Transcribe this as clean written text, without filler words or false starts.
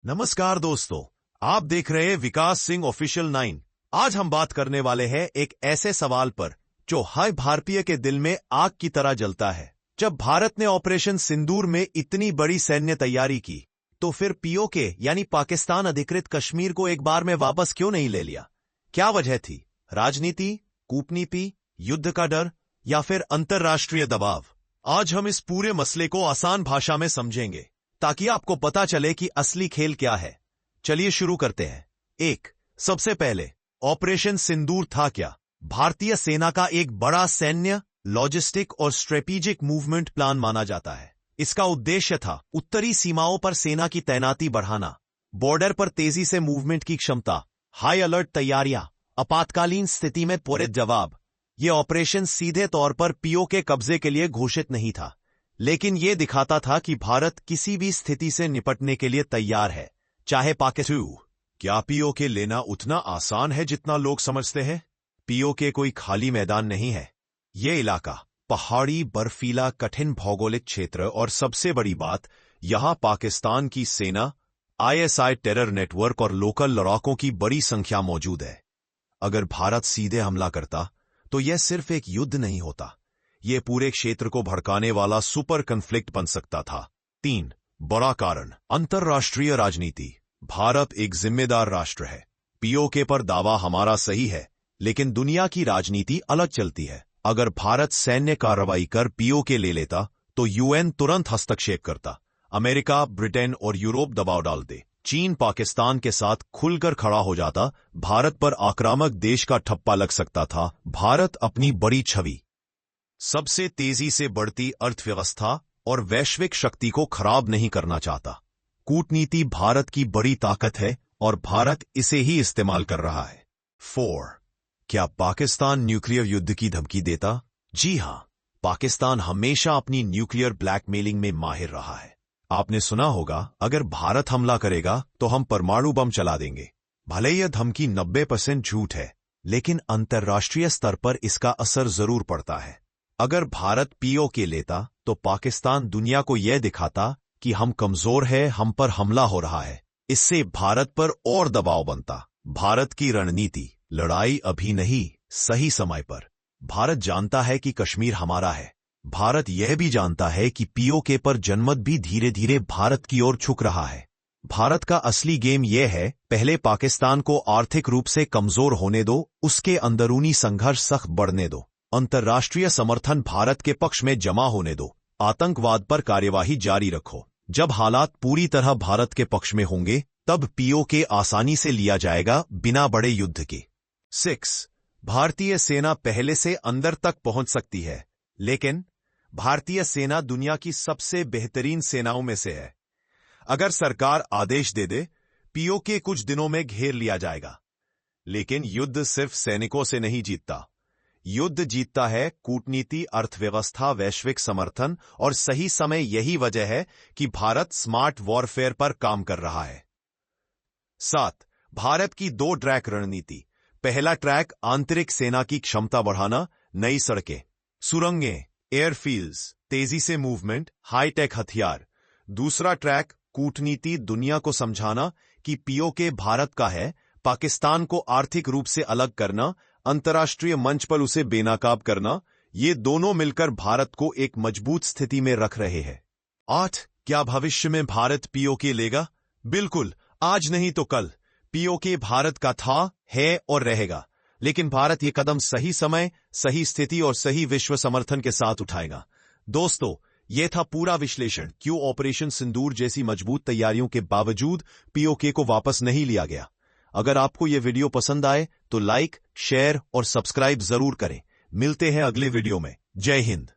नमस्कार दोस्तों, आप देख रहे हैं विकास सिंह ऑफिशियल 9। आज हम बात करने वाले हैं एक ऐसे सवाल पर जो हर भारतीय के दिल में आग की तरह जलता है। जब भारत ने ऑपरेशन सिंदूर में इतनी बड़ी सैन्य तैयारी की, तो फिर पीओके यानी पाकिस्तान अधिकृत कश्मीर को एक बार में वापस क्यों नहीं ले लिया? क्या वजह थी? राजनीति, कूटनीति, युद्ध का डर या फिर अंतर्राष्ट्रीय दबाव? आज हम इस पूरे मसले को आसान भाषा में समझेंगे ताकि आपको पता चले कि असली खेल क्या है। चलिए शुरू करते हैं। सबसे पहले, ऑपरेशन सिंदूर था क्या? भारतीय सेना का एक बड़ा सैन्य, लॉजिस्टिक और स्ट्रेटेजिक मूवमेंट प्लान माना जाता है। इसका उद्देश्य था उत्तरी सीमाओं पर सेना की तैनाती बढ़ाना, बॉर्डर पर तेजी से मूवमेंट की क्षमता, हाई अलर्ट तैयारियां, आपातकालीन स्थिति में त्वरित जवाब। यह ऑपरेशन सीधे तौर पर पीओके कब्जे के लिए घोषित नहीं था, लेकिन यह दिखाता था कि भारत किसी भी स्थिति से निपटने के लिए तैयार है, चाहे पाकिस्तान। क्या पीओके लेना उतना आसान है जितना लोग समझते हैं? पीओके कोई खाली मैदान नहीं है। यह इलाका पहाड़ी, बर्फीला, कठिन भौगोलिक क्षेत्र और सबसे बड़ी बात, यहां पाकिस्तान की सेना, आईएसआई टेरर नेटवर्क और लोकल लड़ाकों की बड़ी संख्या मौजूद है। अगर भारत सीधे हमला करता तो यह सिर्फ एक युद्ध नहीं होता, यह पूरे क्षेत्र को भड़काने वाला सुपर कन्फ्लिक्ट बन सकता था। बड़ा कारण, अंतर्राष्ट्रीय राजनीति। भारत एक जिम्मेदार राष्ट्र है। पीओके पर दावा हमारा सही है, लेकिन दुनिया की राजनीति अलग चलती है। अगर भारत सैन्य कार्रवाई कर पीओके ले लेता तो यूएन तुरंत हस्तक्षेप करता, अमेरिका, ब्रिटेन और यूरोप दबाव डालते, चीन पाकिस्तान के साथ खुलकर खड़ा हो जाता, भारत पर आक्रामक देश का ठप्पा लग सकता था। भारत अपनी बड़ी छवि, सबसे तेजी से बढ़ती अर्थव्यवस्था और वैश्विक शक्ति को खराब नहीं करना चाहता। कूटनीति भारत की बड़ी ताकत है और भारत इसे ही इस्तेमाल कर रहा है। क्या पाकिस्तान न्यूक्लियर युद्ध की धमकी देता? जी हां, पाकिस्तान हमेशा अपनी न्यूक्लियर ब्लैकमेलिंग में माहिर रहा है। आपने सुना होगा, अगर भारत हमला करेगा तो हम परमाणु बम चला देंगे। भले यह धमकी 90% झूठ है, लेकिन अंतर्राष्ट्रीय स्तर पर इसका असर जरूर पड़ता है। अगर भारत पीओके लेता तो पाकिस्तान दुनिया को यह दिखाता कि हम कमजोर हैं, हम पर हमला हो रहा है। इससे भारत पर और दबाव बनता। भारत की रणनीति, लड़ाई अभी नहीं, सही समय पर। भारत जानता है कि कश्मीर हमारा है। भारत यह भी जानता है कि पीओके पर जनमत भी धीरे धीरे भारत की ओर झुक रहा है। भारत का असली गेम यह है, पहले पाकिस्तान को आर्थिक रूप से कमजोर होने दो, उसके अंदरूनी संघर्ष सख्त बढ़ने दो, अंतर्राष्ट्रीय समर्थन भारत के पक्ष में जमा होने दो, आतंकवाद पर कार्यवाही जारी रखो। जब हालात पूरी तरह भारत के पक्ष में होंगे, तब पीओके आसानी से लिया जाएगा, बिना बड़े युद्ध के। भारतीय सेना पहले से अंदर तक पहुंच सकती है, लेकिन भारतीय सेना दुनिया की सबसे बेहतरीन सेनाओं में से है। अगर सरकार आदेश दे दे, पीओके कुछ दिनों में घेर लिया जाएगा। लेकिन युद्ध सिर्फ सैनिकों से नहीं जीतता। युद्ध जीतता है कूटनीति, अर्थव्यवस्था, वैश्विक समर्थन और सही समय। यही वजह है कि भारत स्मार्ट वॉरफेयर पर काम कर रहा है। भारत की 2 ट्रैक रणनीति। पहला ट्रैक, आंतरिक सेना की क्षमता बढ़ाना, नई सड़कें, सुरंगें, एयरफील्ड्स, तेजी से मूवमेंट, हाईटेक हथियार। दूसरा ट्रैक, कूटनीति, दुनिया को समझाना कि पीओके भारत का है, पाकिस्तान को आर्थिक रूप से अलग करना, अंतर्राष्ट्रीय मंच पर उसे बेनकाब करना। ये दोनों मिलकर भारत को एक मजबूत स्थिति में रख रहे हैं। क्या भविष्य में भारत पीओके लेगा? बिल्कुल, आज नहीं तो कल। पीओके भारत का था, है और रहेगा, लेकिन भारत ये कदम सही समय, सही स्थिति और सही विश्व समर्थन के साथ उठाएगा। दोस्तों, यह था पूरा विश्लेषण, क्यों ऑपरेशन सिंदूर जैसी मजबूत तैयारियों के बावजूद पीओके को वापस नहीं लिया गया। अगर आपको यह वीडियो पसंद आए तो लाइक, शेयर और सब्सक्राइब जरूर करें। मिलते हैं अगले वीडियो में। जय हिंद।